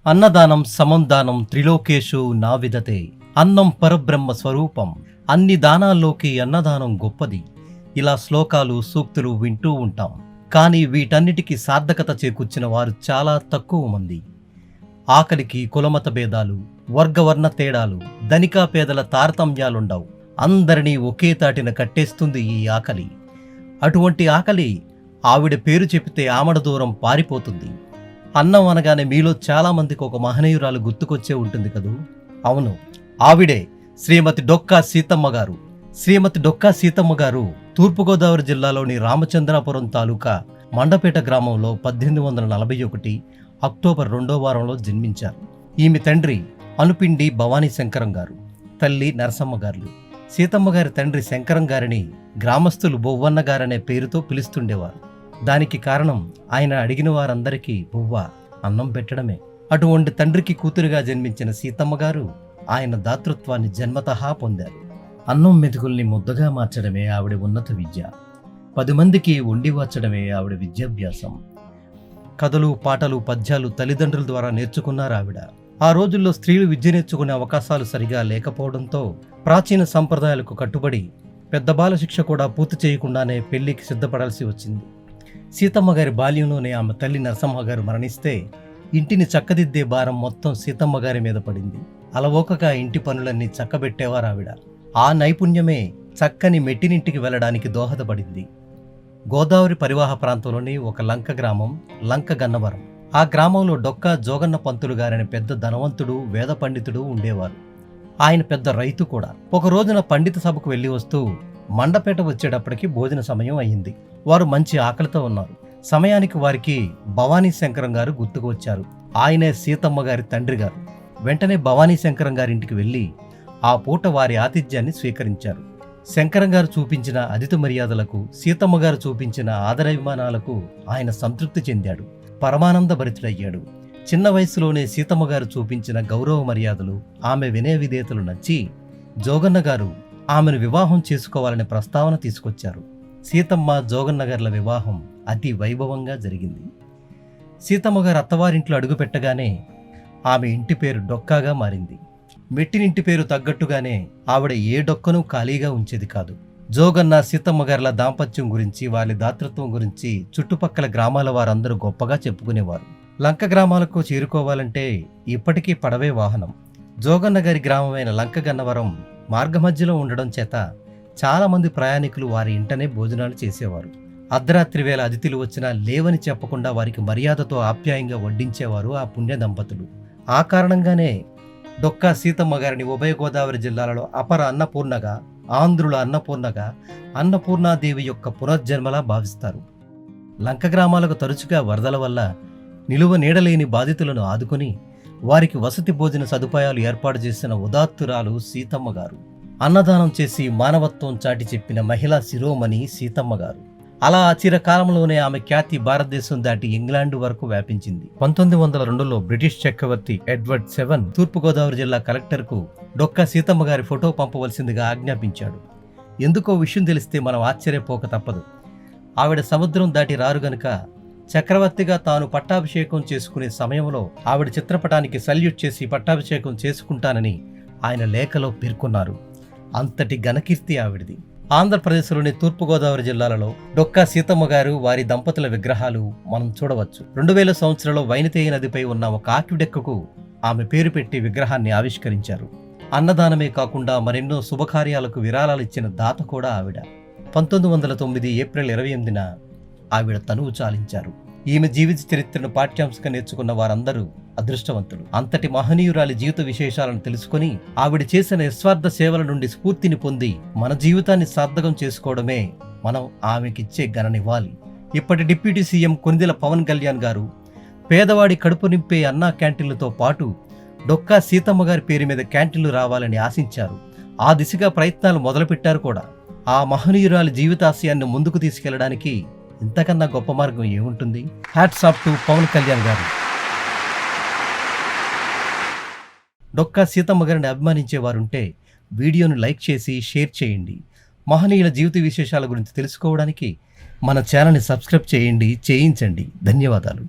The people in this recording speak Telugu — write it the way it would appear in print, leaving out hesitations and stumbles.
అన్నదానం సమం దానం త్రిలోకేషు నా విదతే. అన్నం పరబ్రహ్మ స్వరూపం, అన్ని దానాల్లోకి అన్నదానం గొప్పది. ఇలా శ్లోకాలు సూక్తులు వింటూ ఉంటాం. కానీ వీటన్నిటికీ సార్థకత చేకూర్చిన వారు చాలా తక్కువ మంది. ఆకలికి కులమత భేదాలు, వర్గవర్ణ తేడాలు, ధనికా పేదల తారతమ్యాలుండవు. అందరినీ ఒకే తాటిన కట్టేస్తుంది ఈ ఆకలి. అటువంటి ఆకలి ఆవిడ పేరు చెబితే ఆమడ దూరం పారిపోతుంది. అన్నం అనగానే మీలో చాలా మందికి ఒక మహనీయురాలు గుర్తుకొచ్చే ఉంటుంది కదూ. అవును, ఆవిడే శ్రీమతి డొక్కా సీతమ్మ గారు. శ్రీమతి డొక్కా సీతమ్మ గారు తూర్పుగోదావరి జిల్లాలోని రామచంద్రాపురం తాలూకా మండపేట గ్రామంలో 1841 అక్టోబర్ 2వ వారంలో జన్మించారు. ఈమె తండ్రి అనుపిండి భవానీ శంకరం గారు, తల్లి నరసమ్మ గారు. సీతమ్మ గారి తండ్రి శంకరం గారిని గ్రామస్తులు బొవ్వన్న గారనే పేరుతో పిలుస్తుండేవారు. దానికి కారణం ఆయన అడిగిన వారందరికీ బువ్వ అన్నం పెట్టడమే. అటువంటి తండ్రికి కూతురుగా జన్మించిన సీతమ్మ గారు ఆయన దాతృత్వాన్ని జన్మతహా పొందారు. అన్నం మెతుకుల్ని ముద్దగా మార్చడమే ఆవిడ ఉన్నత విద్య. 10 మందికి వండి వచ్చడమే ఆవిడ విద్యాభ్యాసం. కథలు, పాటలు, పద్యాలు తల్లిదండ్రుల ద్వారా నేర్చుకున్నారు ఆవిడ. ఆ రోజుల్లో స్త్రీలు విద్య నేర్చుకునే అవకాశాలు సరిగా లేకపోవడంతో ప్రాచీన సంప్రదాయాలకు కట్టుబడి పెద్ద బాల శిక్ష కూడా పూర్తి చేయకుండానే పెళ్లికి సిద్ధపడాల్సి వచ్చింది. సీతమ్మ గారి బాల్యంలోనే ఆమె తల్లి నరసమ్మ గారు మరణిస్తే ఇంటిని చక్కదిద్దే భారం మొత్తం సీతమ్మ గారి మీద పడింది. అలవోకగా ఇంటి పనులన్నీ చక్కబెట్టేవారు ఆవిడ. ఆ నైపుణ్యమే చక్కని మెట్టినింటికి వెళ్లడానికి దోహదపడింది. గోదావరి పరివాహ ప్రాంతంలోని ఒక లంక గ్రామం లంక గన్నవరం. ఆ గ్రామంలో డొక్కా జోగన్న పంతులు గారనే పెద్ద ధనవంతుడు, వేద పండితుడు ఉండేవారు. ఆయన పెద్ద రైతు కూడా. ఒక రోజున పండిత సభకు వెళ్లి వస్తూ మండపేట వచ్చేటప్పటికి భోజన సమయం అయ్యింది. వారు మంచి ఆకలితో ఉన్నారు. సమయానికి వారికి భవానీ శంకరం గారు గుర్తుకు వచ్చారు. ఆయనే సీతమ్మ గారి తండ్రి గారు. వెంటనే భవానీ శంకరం గారింటికి వెళ్లి ఆ పూట వారి ఆతిథ్యాన్ని స్వీకరించారు. శంకరం గారు చూపించిన అతిథి మర్యాదలకు, సీతమ్మ గారు చూపించిన ఆదరాభిమానాలకు ఆయన సంతృప్తి చెందాడు, పరమానంద భరితుడయ్యాడు. చిన్న వయసులోనే సీతమ్మ గారు చూపించిన గౌరవ మర్యాదలు, ఆమె వినయ విధేయతలు నచ్చి జోగన్న గారు ఆమెను వివాహం చేసుకోవాలనే ప్రస్తావన తీసుకొచ్చారు. సీతమ్మ జోగన్న గారుల వివాహం అతి వైభవంగా జరిగింది. సీతమ్మ గారు అత్తవారింట్లో అడుగుపెట్టగానే ఆమె ఇంటి పేరు డొక్కాగా మారింది. మెట్టినింటి పేరు తగ్గట్టుగానే ఆవిడ ఏ డొక్కను ఖాళీగా ఉంచేది కాదు. జోగన్న సీతమ్మ గారుల దాంపత్యం గురించి, వారి దాతృత్వం గురించి చుట్టుపక్కల గ్రామాల వారందరూ గొప్పగా చెప్పుకునేవారు. లంక గ్రామాలకు చేరుకోవాలంటే ఇప్పటికీ పడవే వాహనం. జోగన్న గారి గ్రామమైన లంక గన్నవరం మార్గమధ్యలో ఉండడం చేత చాలామంది ప్రయాణికులు వారి ఇంటనే భోజనాలు చేసేవారు. అర్ధరాత్రి వేళ అతిథులు వచ్చినా లేవని చెప్పకుండా వారికి మర్యాదతో ఆప్యాయంగా వడ్డించేవారు ఆ పుణ్య దంపతులు. ఆ కారణంగానే డొక్కా సీతమ్మ గారిని ఉభయ గోదావరి జిల్లాలలో అపర అన్నపూర్ణగా, ఆంధ్రుల అన్నపూర్ణగా, అన్నపూర్ణాదేవి యొక్క పునర్జన్మలా భావిస్తారు. లంక గ్రామాలకు తరచుగా వరదల వల్ల నిలువ నీడలేని బాధితులను ఆదుకుని వారికి వసతి భోజన సదుపాయాలు ఏర్పాటు చేసిన ఉదాత్తురాలు సీతమ్మ గారు. అన్నదానం చేసి మానవత్వం చాటి చెప్పిన మహిళా శిరోమణి సీతమ్మ గారు. అలా చిరకాలంలోనే ఆమె ఖ్యాతి భారతదేశం దాటి ఇంగ్లాండ్ వరకు వ్యాపించింది. 1902లో బ్రిటిష్ చక్రవర్తి ఎడ్వర్డ్ VII తూర్పుగోదావరి జిల్లా కలెక్టర్కు డొక్కా సీతమ్మ గారి ఫోటో పంపవలసిందిగా ఆజ్ఞాపించాడు. ఎందుకో విషయం తెలిస్తే మనం ఆశ్చర్యపోక తప్పదు. ఆవిడ సముద్రం దాటి రారు గనుక చక్రవర్తిగా తాను పట్టాభిషేకం చేసుకునే సమయంలో ఆవిడ చిత్రపటానికి సల్యూట్ చేసి పట్టాభిషేకం చేసుకుంటానని ఆయన లేఖలో పేర్కొన్నారు. అంతటి ఘనకీర్తి ఆవిడది. ఆంధ్రప్రదేశ్లోని తూర్పుగోదావరి జిల్లాలలో డొక్కా సీతమ్మ గారు, వారి దంపతుల విగ్రహాలు మనం చూడవచ్చు. 2000 సంవత్సరంలో వైనతేయ నదిపై ఉన్న ఒక ఆకిడెక్కకు ఆమె పేరు పెట్టి విగ్రహాన్ని ఆవిష్కరించారు. అన్నదానమే కాకుండా మరెన్నో శుభకార్యాలకు విరాళాలు ఇచ్చిన దాత కూడా ఆవిడ. 1909 ఏప్రిల్ 28న ఆవిడ తనువు చాలించారు. ఈమె జీవిత చరిత్రను పాఠ్యాంశంగా నేర్చుకున్న వారందరూ అదృష్టవంతులు. అంతటి మహనీయురాలి జీవిత విశేషాలను తెలుసుకుని ఆవిడ చేసిన నిస్వార్థ సేవల నుండి స్ఫూర్తిని పొంది మన జీవితాన్ని సార్థకం చేసుకోవడమే మనం ఆమెకిచ్చే ఘననివ్వాలి. ఇప్పటి డిప్యూటీ సీఎం కొనిదెల పవన్ కళ్యాణ్ గారు పేదవాడి కడుపు నింపే అన్నా క్యాంటీన్లతో పాటు డొక్కా సీతమ్మ గారి పేరు మీద క్యాంటీన్లు రావాలని ఆశించారు. ఆ దిశగా ప్రయత్నాలు మొదలుపెట్టారు కూడా. ఆ మహనీయురాలి జీవితాశయాన్ని ముందుకు తీసుకెళ్లడానికి ఇంతకన్నా గొప్ప మార్గం ఏముంటుంది? Hats off to Pawan Kalyan garu. Dokka Seethamma గారిని అభిమానించేవారుంటే వీడియోను లైక్ చేసి షేర్ చేయండి. మహనీయుల జీవిత విశేషాల గురించి తెలుసుకోవడానికి మన ఛానల్ని సబ్స్క్రైబ్ చేయండి, చేయించండి. ధన్యవాదాలు.